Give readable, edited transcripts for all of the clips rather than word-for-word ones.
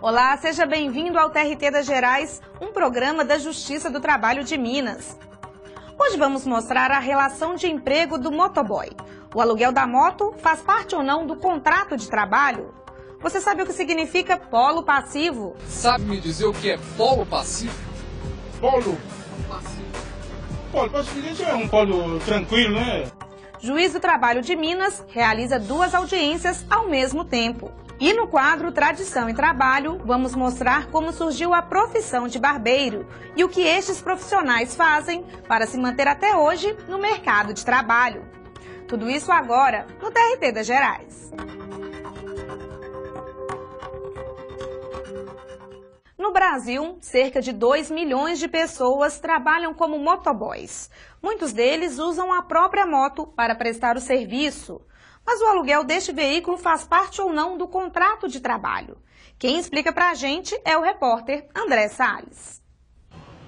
Olá, seja bem-vindo ao TRT das Gerais, um programa da Justiça do Trabalho de Minas. Hoje vamos mostrar a relação de emprego do motoboy. O aluguel da moto faz parte ou não do contrato de trabalho? Você sabe o que significa polo passivo? Sabe me dizer o que é polo passivo? Polo passivo. Polo passivo é um polo tranquilo, né? Juiz do Trabalho de Minas realiza 2 audiências ao mesmo tempo. E no quadro Tradição e Trabalho, vamos mostrar como surgiu a profissão de barbeiro e o que estes profissionais fazem para se manter até hoje no mercado de trabalho. Tudo isso agora no TRT das Gerais. No Brasil, cerca de 2 milhões de pessoas trabalham como motoboys. Muitos deles usam a própria moto para prestar o serviço. Mas o aluguel deste veículo faz parte ou não do contrato de trabalho? Quem explica pra gente é o repórter André Salles.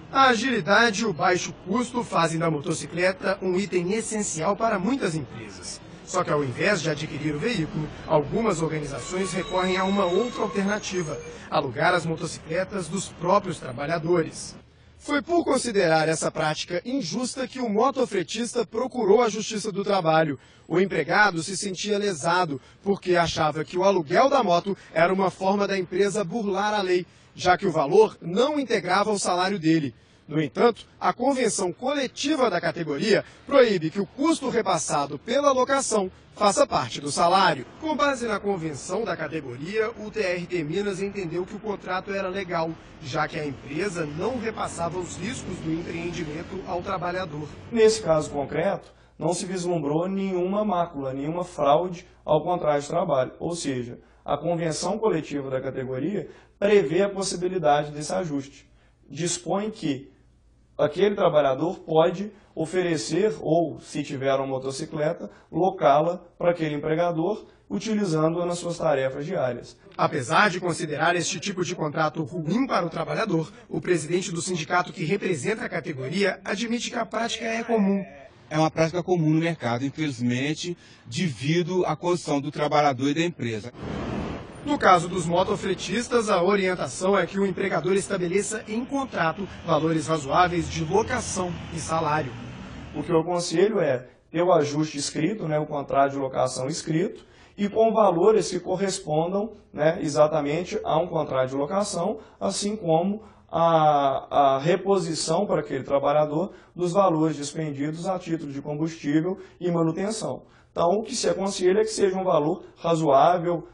A agilidade e o baixo custo fazem da motocicleta um item essencial para muitas empresas. Só que ao invés de adquirir o veículo, algumas organizações recorrem a uma outra alternativa: alugar as motocicletas dos próprios trabalhadores. Foi por considerar essa prática injusta que o motofretista procurou a Justiça do Trabalho. O empregado se sentia lesado porque achava que o aluguel da moto era uma forma da empresa burlar a lei, já que o valor não integrava o salário dele. No entanto, a convenção coletiva da categoria proíbe que o custo repassado pela locação faça parte do salário. Com base na convenção da categoria, o TRT Minas entendeu que o contrato era legal, já que a empresa não repassava os riscos do empreendimento ao trabalhador. Nesse caso concreto, não se vislumbrou nenhuma mácula, nenhuma fraude ao contrato de trabalho. Ou seja, a convenção coletiva da categoria prevê a possibilidade desse ajuste. Dispõe que aquele trabalhador pode oferecer, ou, se tiver uma motocicleta, locá-la para aquele empregador, utilizando-a nas suas tarefas diárias. Apesar de considerar este tipo de contrato ruim para o trabalhador, o presidente do sindicato que representa a categoria admite que a prática é comum. É uma prática comum no mercado, infelizmente, devido à condição do trabalhador e da empresa. No caso dos motofretistas, a orientação é que o empregador estabeleça em contrato valores razoáveis de locação e salário. O que eu aconselho é ter o ajuste escrito, o contrato de locação escrito, e com valores que correspondam exatamente a um contrato de locação, assim como a reposição para aquele trabalhador dos valores dispendidos a título de combustível e manutenção. Então, o que se aconselha é que seja um valor razoável,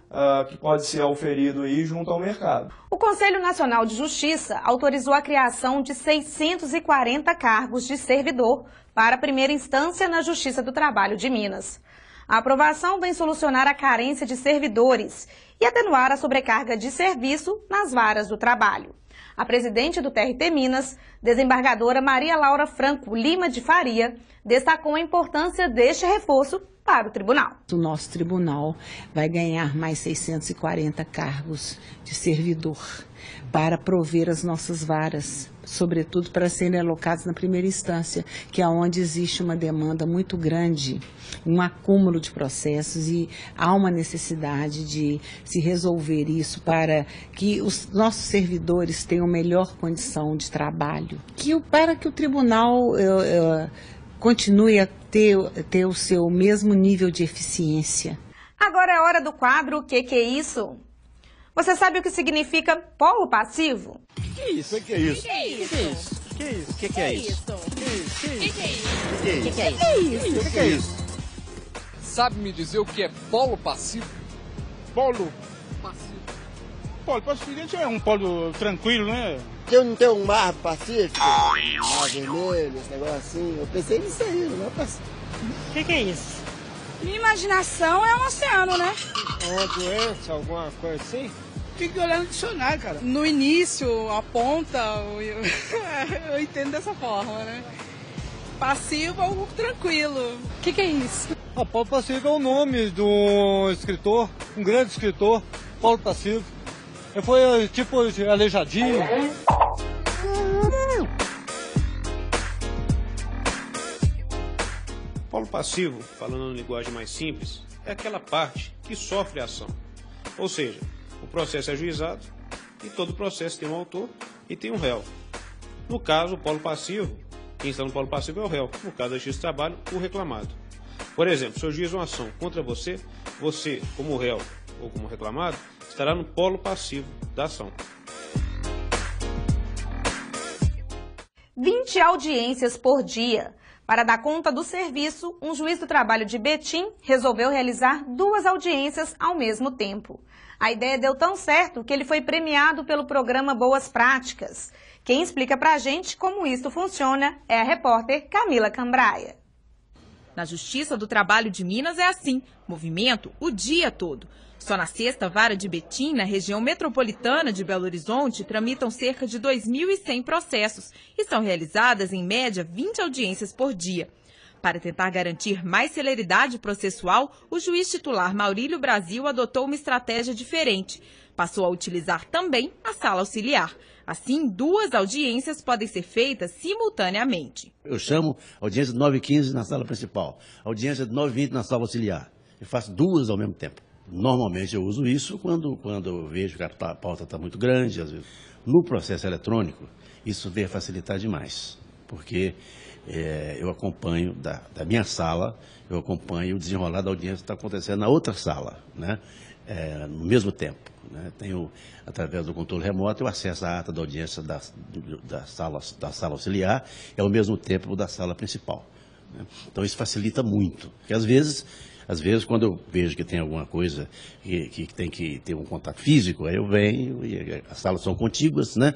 que pode ser auferido aí junto ao mercado. O Conselho Nacional de Justiça autorizou a criação de 640 cargos de servidor para a primeira instância na Justiça do Trabalho de Minas. A aprovação vem solucionar a carência de servidores e atenuar a sobrecarga de serviço nas varas do trabalho. A presidente do TRT Minas, desembargadora Maria Laura Franco Lima de Faria, destacou a importância deste reforço para o tribunal. O nosso tribunal vai ganhar mais 640 cargos de servidor para prover as nossas varas, sobretudo para serem alocados na primeira instância, que é onde existe uma demanda muito grande, um acúmulo de processos, e há uma necessidade de se resolver isso para que os nossos servidores tenham melhor condição de trabalho, para que o tribunal continue a ter o seu mesmo nível de eficiência. Agora é hora do quadro O que é isso? Você sabe o que significa polo passivo? O que é isso? O que é isso? O que é isso? O que é isso? O que é isso? O que é isso? Sabe me dizer o que é polo passivo? Polo Passivo. Polo passivo é um polo tranquilo, né? Eu não tenho um mar pacífico, mar vermelho, esse negócio assim. Eu pensei nisso aí, não é passivo. O que é isso? Minha imaginação é um oceano, né? Uma doença, alguma coisa assim? tem que olhar no dicionário, cara. No início, aponta, eu entendo dessa forma, né? Passivo é algo tranquilo. O que é isso? Paulo Passivo é o nome de um escritor, um grande escritor, Paulo Passivo. Ele foi tipo aleijadinho. Polo passivo, falando em linguagem mais simples, é aquela parte que sofre a ação. Ou seja, o processo é ajuizado e todo processo tem um autor e tem um réu. No caso, o polo passivo, quem está no polo passivo é o réu. No caso da justiça do trabalho, o reclamado. Por exemplo, se eu juizo uma ação contra você, você, como réu ou como reclamado, estará no polo passivo da ação. 20 audiências por dia. Para dar conta do serviço, um juiz do trabalho de Betim resolveu realizar 2 audiências ao mesmo tempo. A ideia deu tão certo que ele foi premiado pelo programa Boas Práticas. Quem explica pra gente como isso funciona é a repórter Camila Cambraia. Na Justiça do Trabalho de Minas é assim, movimento o dia todo. Só na 6ª Vara de Betim, na região metropolitana de Belo Horizonte, tramitam cerca de 2.100 processos e são realizadas, em média, 20 audiências por dia. Para tentar garantir mais celeridade processual, o juiz titular Maurílio Brasil adotou uma estratégia diferente. Passou a utilizar também a sala auxiliar. Assim, 2 audiências podem ser feitas simultaneamente. Eu chamo audiência de 9h15 na sala principal, audiência de 9h20 na sala auxiliar. Eu faço 2 ao mesmo tempo. Normalmente eu uso isso quando eu vejo que a pauta está muito grande. Às vezes. No processo eletrônico, isso veio facilitar demais, porque eu acompanho da minha sala, eu acompanho o desenrolar da audiência que está acontecendo na outra sala, né? No mesmo tempo. Né? Tenho, através do controle remoto, eu acesso a ata da audiência da sala auxiliar e ao mesmo tempo da sala principal. Né? Então isso facilita muito, porque às vezes quando eu vejo que tem alguma coisa que tem que ter um contato físico, aí eu venho e as salas são contíguas, né?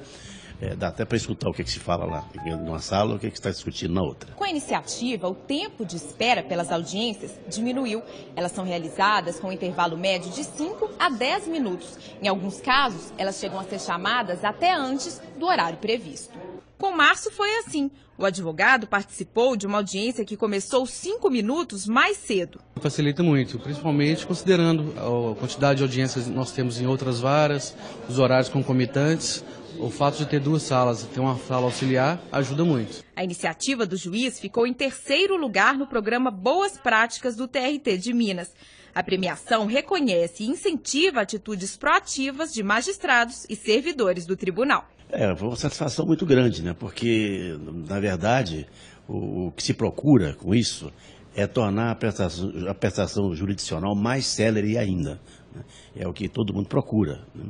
Dá até para escutar o que se fala lá numa sala, o que está discutindo na outra. Com a iniciativa, o tempo de espera pelas audiências diminuiu. Elas são realizadas com um intervalo médio de 5 a 10 minutos. Em alguns casos, elas chegam a ser chamadas até antes do horário previsto. Com março foi assim. O advogado participou de uma audiência que começou 5 minutos mais cedo. Facilita muito, principalmente considerando a quantidade de audiências que nós temos em outras varas, os horários concomitantes. O fato de ter 2 salas, ter uma sala auxiliar, ajuda muito. A iniciativa do juiz ficou em 3º lugar no programa Boas Práticas do TRT de Minas. A premiação reconhece e incentiva atitudes proativas de magistrados e servidores do tribunal. Foi uma satisfação muito grande, né? Porque, na verdade, o que se procura com isso é tornar a prestação jurisdicional mais célere ainda. Né? É o que todo mundo procura, né?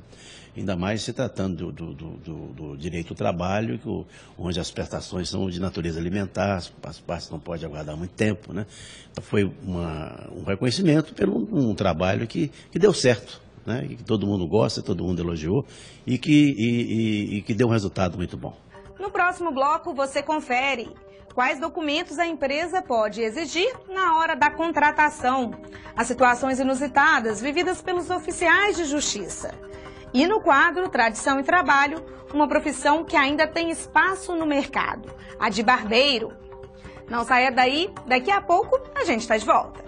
Ainda mais se tratando do direito ao trabalho, onde as prestações são de natureza alimentar, as partes não podem aguardar muito tempo, né? Então foi um reconhecimento pelo um trabalho que deu certo, né? Que todo mundo gosta, todo mundo elogiou e que deu um resultado muito bom. No próximo bloco você confere quais documentos a empresa pode exigir na hora da contratação, as situações inusitadas vividas pelos oficiais de justiça. E no quadro Tradição e Trabalho, uma profissão que ainda tem espaço no mercado, a de barbeiro. Não saia daí, daqui a pouco a gente está de volta.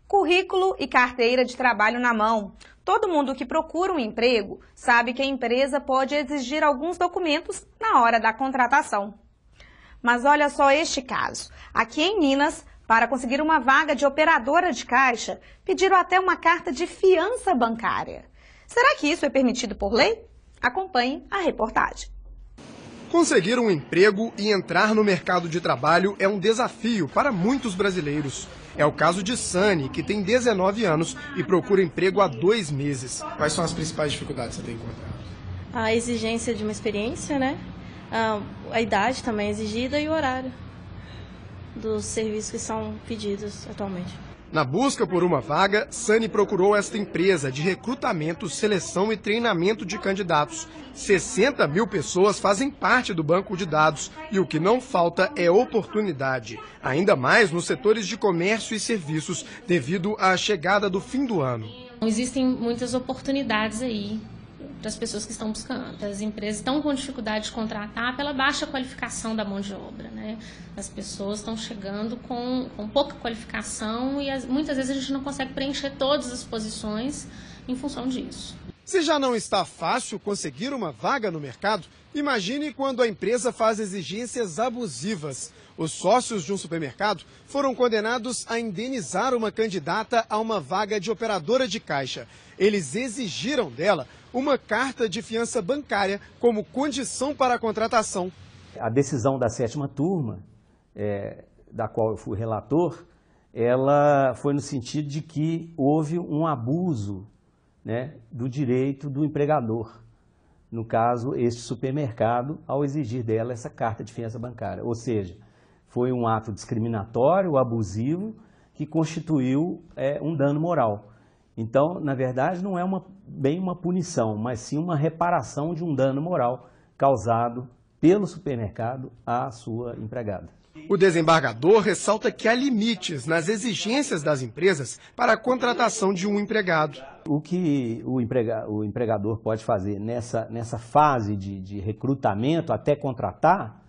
Currículo e carteira de trabalho na mão. Todo mundo que procura um emprego sabe que a empresa pode exigir alguns documentos na hora da contratação. Mas olha só este caso. Aqui em Minas, para conseguir uma vaga de operadora de caixa, pediram até uma carta de fiança bancária. Será que isso é permitido por lei? Acompanhe a reportagem. Conseguir um emprego e entrar no mercado de trabalho é um desafio para muitos brasileiros. É o caso de Sani, que tem 19 anos e procura emprego há 2 meses. Quais são as principais dificuldades que você tem encontrado? A exigência de uma experiência, né? A idade também exigida e o horário. dos serviços que são pedidos atualmente. Na busca por uma vaga, Sani procurou esta empresa de recrutamento, seleção e treinamento de candidatos. 60 mil pessoas fazem parte do banco de dados e o que não falta é oportunidade, ainda mais nos setores de comércio e serviços, devido à chegada do fim do ano. Existem muitas oportunidades aí para as pessoas que estão buscando. As empresas estão com dificuldade de contratar pela baixa qualificação da mão de obra, né? As pessoas estão chegando com pouca qualificação e muitas vezes a gente não consegue preencher todas as posições em função disso. Se já não está fácil conseguir uma vaga no mercado, imagine quando a empresa faz exigências abusivas. Os sócios de um supermercado foram condenados a indenizar uma candidata a uma vaga de operadora de caixa. Eles exigiram dela uma carta de fiança bancária como condição para a contratação. A decisão da 7ª turma, da qual eu fui relator, ela foi no sentido de que houve um abuso, né, do direito do empregador. No caso, este supermercado, ao exigir dela essa carta de fiança bancária. Ou seja, foi um ato discriminatório, abusivo, que constituiu um dano moral. Então, na verdade, não é bem uma punição, mas sim uma reparação de um dano moral causado pelo supermercado à sua empregada. O desembargador ressalta que há limites nas exigências das empresas para a contratação de um empregado. O que o empregador pode fazer nessa fase de recrutamento até contratar,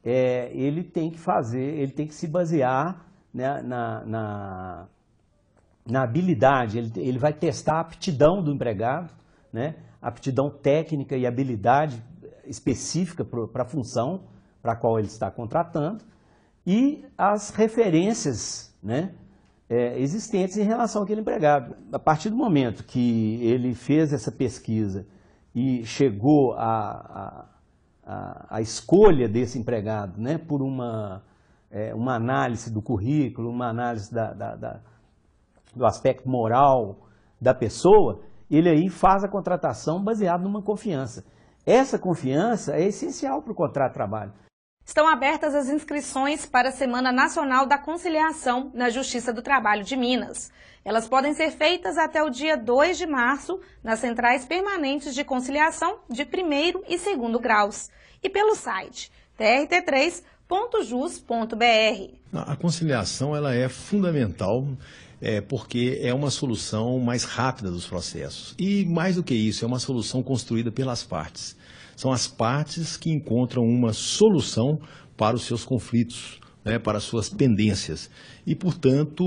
ele tem que se basear, né, na habilidade. Ele vai testar a aptidão do empregado, né, aptidão técnica e habilidade específica para a função para a qual ele está contratando e as referências, né, existentes em relação àquele empregado. A partir do momento que ele fez essa pesquisa e chegou à escolha desse empregado, né, por uma análise do currículo, uma análise do aspecto moral da pessoa, ele aí faz a contratação baseado numa confiança. Essa confiança é essencial para o contrato de trabalho. Estão abertas as inscrições para a Semana Nacional da Conciliação na Justiça do Trabalho de Minas. Elas podem ser feitas até o dia 2 de março nas centrais permanentes de conciliação de 1º e 2º graus e pelo site trt3.jus.br. A conciliação ela é fundamental porque é uma solução mais rápida dos processos. E mais do que isso, é uma solução construída pelas partes. São as partes que encontram uma solução para os seus conflitos, né, para as suas pendências. E, portanto,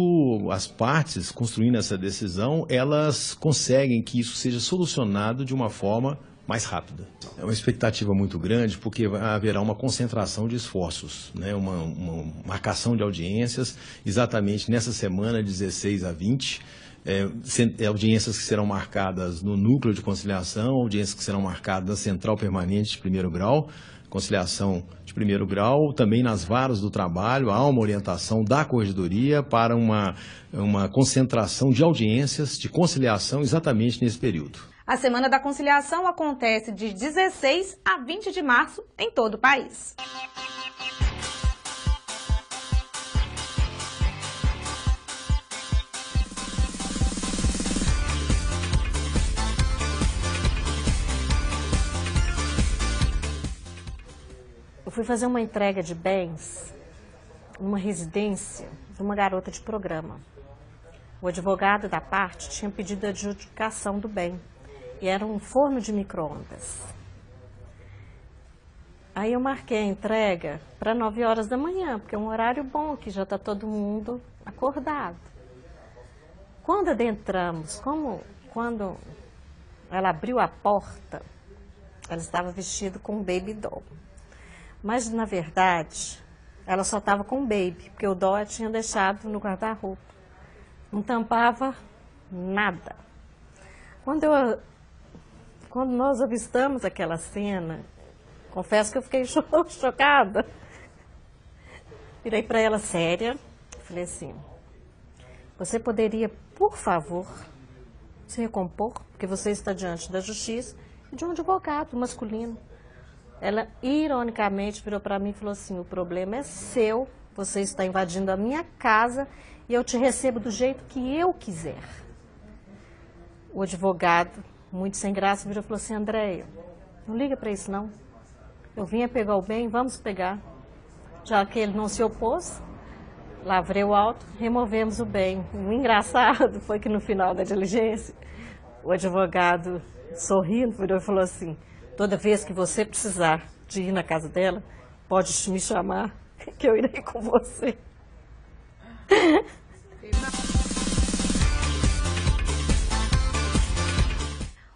as partes, construindo essa decisão, elas conseguem que isso seja solucionado de uma forma mais rápida. É uma expectativa muito grande porque haverá uma concentração de esforços, né? uma marcação de audiências exatamente nessa semana, 16 a 20, audiências que serão marcadas no núcleo de conciliação, audiências que serão marcadas na central permanente de 1º grau, conciliação de 1º grau, também nas varas do trabalho, há uma orientação da Corregedoria para uma concentração de audiências de conciliação exatamente nesse período. A Semana da Conciliação acontece de 16 a 20 de março em todo o país. Eu fui fazer uma entrega de bens numa residência de uma garota de programa. O advogado da parte tinha pedido a adjudicação do bem. E era um forno de micro-ondas. Aí eu marquei a entrega para 9 horas da manhã, porque é um horário bom, que já está todo mundo acordado. Quando adentramos, quando ela abriu a porta, ela estava vestida com um baby doll. Mas, na verdade, ela só estava com o baby, porque o doll ela tinha deixado no guarda-roupa. Não tampava nada. Quando nós avistamos aquela cena, confesso que eu fiquei chocada. Virei para ela séria, falei assim, você poderia, por favor, se recompor, porque você está diante da justiça e de um advogado masculino. Ela, ironicamente, virou para mim e falou assim, o problema é seu, você está invadindo a minha casa e eu te recebo do jeito que eu quiser. O advogado, muito sem graça, virou e falou assim: Andréia, não liga para isso não. Eu vinha pegar o bem, vamos pegar. Já que ele não se opôs, lavrei o auto, removemos o bem. O engraçado foi que no final da diligência, o advogado, sorrindo, virou e falou assim: toda vez que você precisar de ir na casa dela, pode me chamar, que eu irei com você.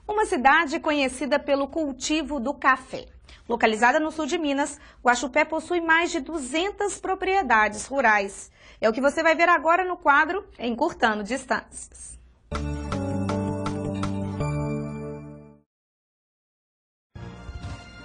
Uma cidade conhecida pelo cultivo do café. Localizada no sul de Minas, Guaxupé possui mais de 200 propriedades rurais. É o que você vai ver agora no quadro Encurtando Distâncias.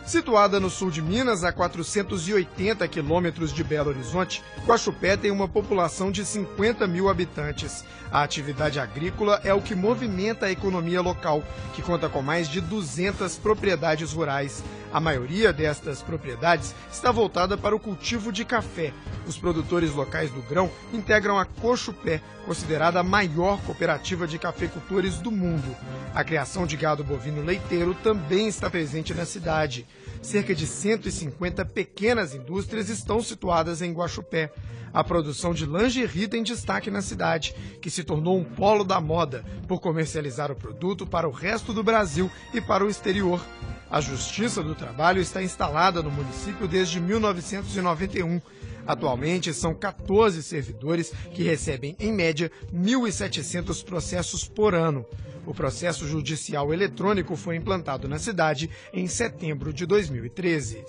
Situada no sul de Minas, a 480 quilômetros de Belo Horizonte, Guaxupé tem uma população de 50 mil habitantes. A atividade agrícola é o que movimenta a economia local, que conta com mais de 200 propriedades rurais. A maioria destas propriedades está voltada para o cultivo de café. Os produtores locais do grão integram a Cochupé, considerada a maior cooperativa de cafeicultores do mundo. A criação de gado bovino leiteiro também está presente na cidade. Cerca de 150 pequenas indústrias estão situadas em Guaxupé. A produção de lingerie tem destaque na cidade, que se tornou um polo da moda por comercializar o produto para o resto do Brasil e para o exterior. A Justiça do Trabalho está instalada no município desde 1991. Atualmente, são 14 servidores que recebem, em média, 1.700 processos por ano. O processo judicial eletrônico foi implantado na cidade em setembro de 2013.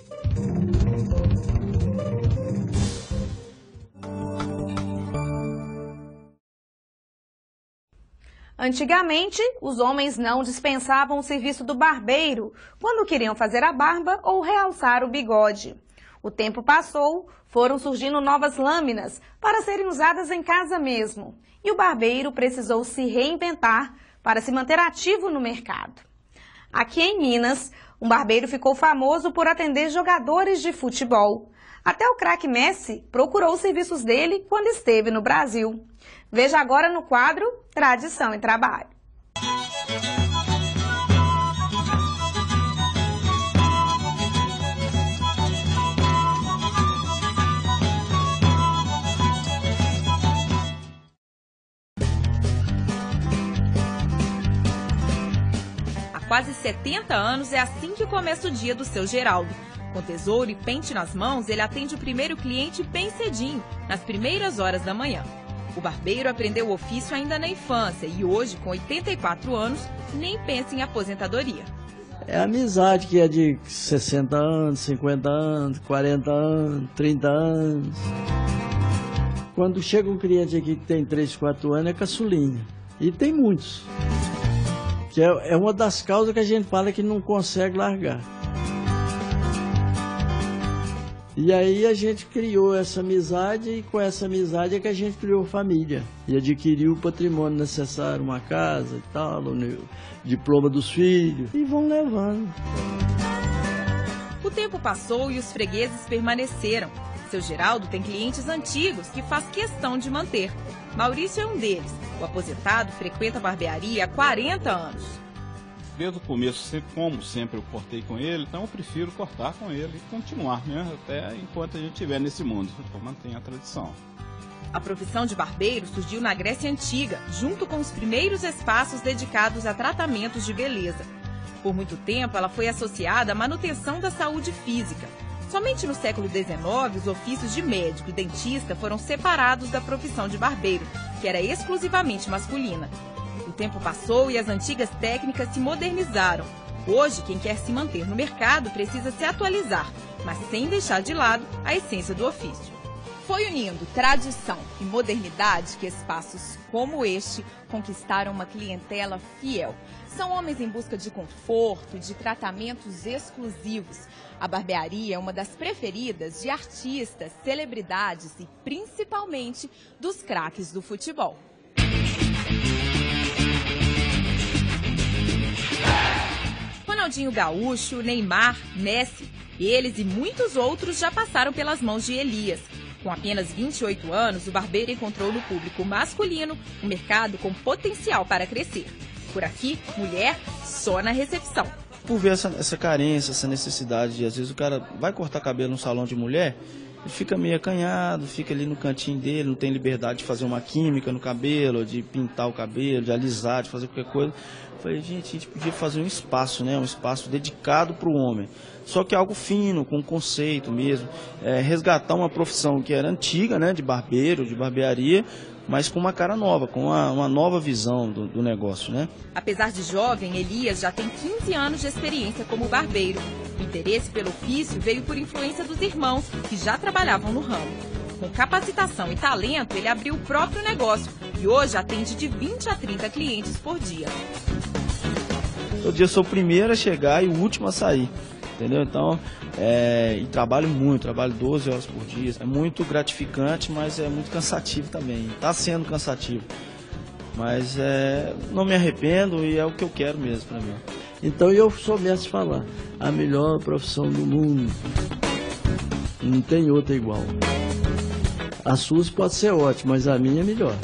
Antigamente, os homens não dispensavam o serviço do barbeiro quando queriam fazer a barba ou realçar o bigode. O tempo passou, foram surgindo novas lâminas para serem usadas em casa mesmo. E o barbeiro precisou se reinventar para se manter ativo no mercado. Aqui em Minas, um barbeiro ficou famoso por atender jogadores de futebol. Até o craque Messi procurou os serviços dele quando esteve no Brasil. Veja agora no quadro Tradição e Trabalho. Há quase 70 anos é assim que começa o dia do seu Geraldo. Com tesouro e pente nas mãos, ele atende o primeiro cliente bem cedinho, nas primeiras horas da manhã. O barbeiro aprendeu o ofício ainda na infância e hoje, com 84 anos, nem pensa em aposentadoria. É a amizade que é de 60 anos, 50 anos, 40 anos, 30 anos. Quando chega um cliente aqui que tem 3, 4 anos, é caçulinha. E tem muitos. Que é uma das causas que a gente fala que não consegue largar. E aí a gente criou essa amizade e com essa amizade é que a gente criou família. E adquiriu o patrimônio necessário, uma casa e tal, o diploma dos filhos, e vão levando. O tempo passou e os fregueses permaneceram. Seu Geraldo tem clientes antigos que faz questão de manter. Maurício é um deles. O aposentado frequenta a barbearia há 40 anos. Desde o começo, como sempre eu cortei com ele, então eu prefiro cortar com ele e continuar, né? Até enquanto a gente estiver nesse mundo, para manter a tradição. A profissão de barbeiro surgiu na Grécia Antiga, junto com os primeiros espaços dedicados a tratamentos de beleza. Por muito tempo, ela foi associada à manutenção da saúde física. Somente no século XIX, os ofícios de médico e dentista foram separados da profissão de barbeiro, que era exclusivamente masculina. O tempo passou e as antigas técnicas se modernizaram. Hoje, quem quer se manter no mercado precisa se atualizar, mas sem deixar de lado a essência do ofício. Foi unindo tradição e modernidade que espaços como este conquistaram uma clientela fiel. São homens em busca de conforto e de tratamentos exclusivos. A barbearia é uma das preferidas de artistas, celebridades e principalmente dos craques do futebol. Ronaldinho Gaúcho, Neymar, Messi, eles e muitos outros já passaram pelas mãos de Elias. Com apenas 28 anos, o barbeiro encontrou no público masculino um mercado com potencial para crescer. Por aqui, mulher só na recepção. Por ver essa carência, essa necessidade de, às vezes, o cara vai cortar cabelo num salão de mulher, ele fica meio acanhado, fica ali no cantinho dele, não tem liberdade de fazer uma química no cabelo, de pintar o cabelo, de alisar, de fazer qualquer coisa. Eu falei, gente, a gente podia fazer um espaço, né? Um espaço dedicado para o homem. Só que algo fino, com conceito mesmo. Resgatar uma profissão que era antiga, né? De barbeiro, de barbearia, mas com uma cara nova, com uma nova visão do negócio, né? Apesar de jovem, Elias já tem 15 anos de experiência como barbeiro. O interesse pelo ofício veio por influência dos irmãos, que já trabalhavam no ramo. Com capacitação e talento, ele abriu o próprio negócio e hoje atende de 20 a 30 clientes por dia. Todo dia eu sou o primeiro a chegar e o último a sair, entendeu? Então, e trabalho muito, trabalho 12 horas por dia. É muito gratificante, mas é muito cansativo também. Está sendo cansativo, mas não me arrependo e é o que eu quero mesmo para mim. Então eu sou mestre de falar, a melhor profissão do mundo, não tem outra igual. A sua pode ser ótima, mas a minha é melhor.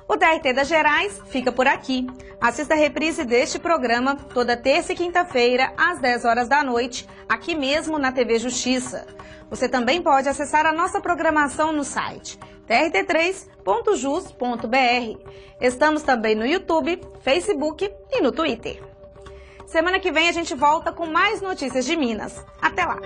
O TRT das Gerais fica por aqui. Assista a reprise deste programa toda terça e quinta-feira, às 10 horas da noite, aqui mesmo na TV Justiça. Você também pode acessar a nossa programação no site trt3.jus.br. Estamos também no YouTube, Facebook e no Twitter. Semana que vem a gente volta com mais notícias de Minas. Até lá!